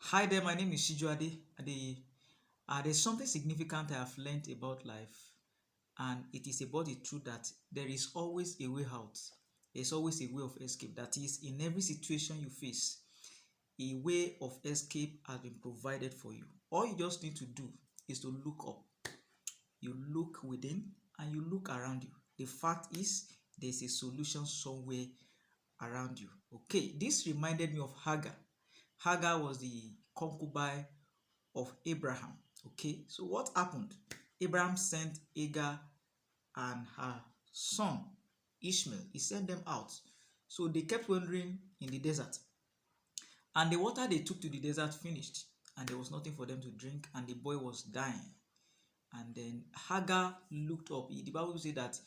Hi there, my name is Shijuade. There's something significant I have learned about life, and it is about the truth that there is always a way out. There's always a way of escape. That is, in every situation you face, a way of escape has been provided for you. All you just need to do is to look up. You look within and you look around you. The fact is, there's a solution somewhere around you. Okay, this reminded me of Hagar. Hagar was the concubine of Abraham. Okay, so what happened? Abraham sent Hagar and her son Ishmael. He sent them out. So they kept wandering in the desert. And the water they took to the desert finished. And there was nothing for them to drink. And the boy was dying. And then Hagar looked up. The Bible says that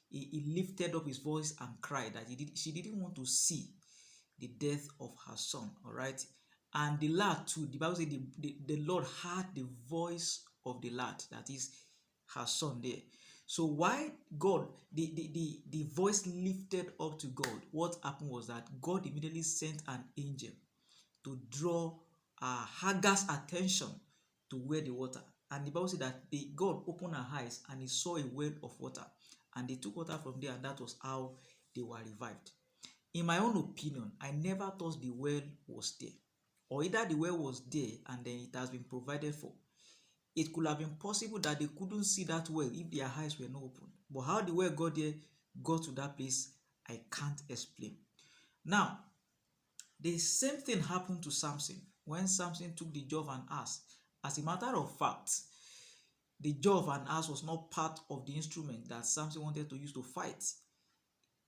he lifted up his voice and cried that she didn't want to see the death of her son. All right. And the lad too, the Bible says the Lord heard the voice of the lad, that is her son there. So why God, the voice lifted up to God, what happened was that God immediately sent an angel to draw Hagar's attention to where the water. And the Bible said that God opened her eyes and he saw a well of water. And they took water from there, and that was how they were revived. In my own opinion, I never thought the well was there. Or either the well was there and then it has been provided for. It could have been possible that they couldn't see that well if their eyes were not open. But how the well got there, got to that place, I can't explain. Now, the same thing happened to Samson when Samson took the jaw of an ass. As a matter of fact, the jaw of an ass was not part of the instrument that Samson wanted to use to fight.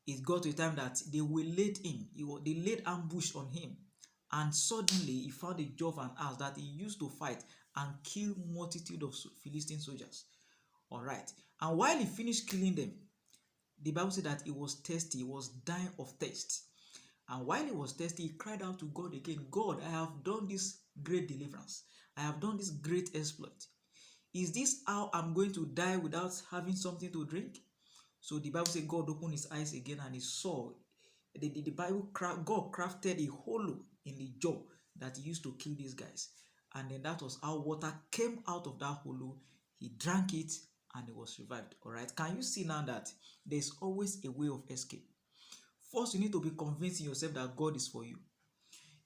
It got to a time that they waylaid him. They laid ambush on him. And suddenly he found a jaw of an ass that he used to fight and kill multitude of Philistine soldiers. All right. And while he finished killing them, the Bible said that he was thirsty. He was dying of thirst. And while he was thirsty, he cried out to God again, God, I have done this great deliverance. I have done this great exploit. Is this how I'm going to die without having something to drink? So the Bible says God opened his eyes again and he saw. The Bible, God crafted a hollow in the jaw that he used to kill these guys. And then that was how water came out of that hollow. He drank it and he was revived. All right. Can you see now that there's always a way of escape? First, you need to be convinced in yourself that God is for you.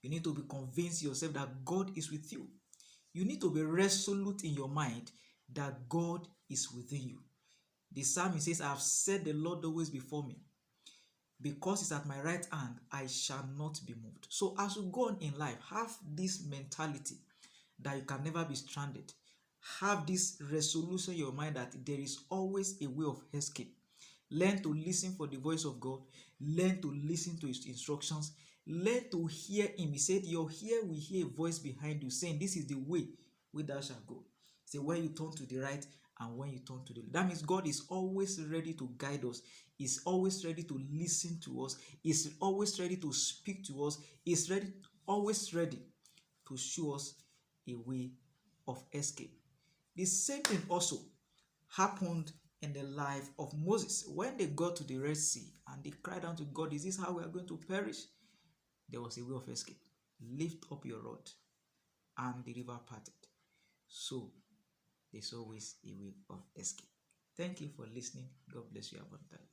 You need to be convinced yourself that God is with you. You need to be resolute in your mind that God is within you. The psalmist says, I have set the Lord always before me. Because it's at my right hand, I shall not be moved. So as you go on in life, have this mentality that you can never be stranded. Have this resolution in your mind that there is always a way of escape. Learn to listen for the voice of God. Learn to listen to his instructions. Learn to hear him. He said, your ear will hear a voice behind you saying, this is the way where thou shalt go. Say, when you turn to the right and when you turn to the left. That means God is always ready to guide us. He's always ready to listen to us. He's always ready to speak to us. He's always ready to show us a way of escape. The same thing also happened in the life of Moses. When they got to the Red Sea and they cried out to God, is this how we are going to perish? There was a way of escape. Lift up your rod and the river parted. So there's always a way of escape. Thank you for listening. God bless you abundantly.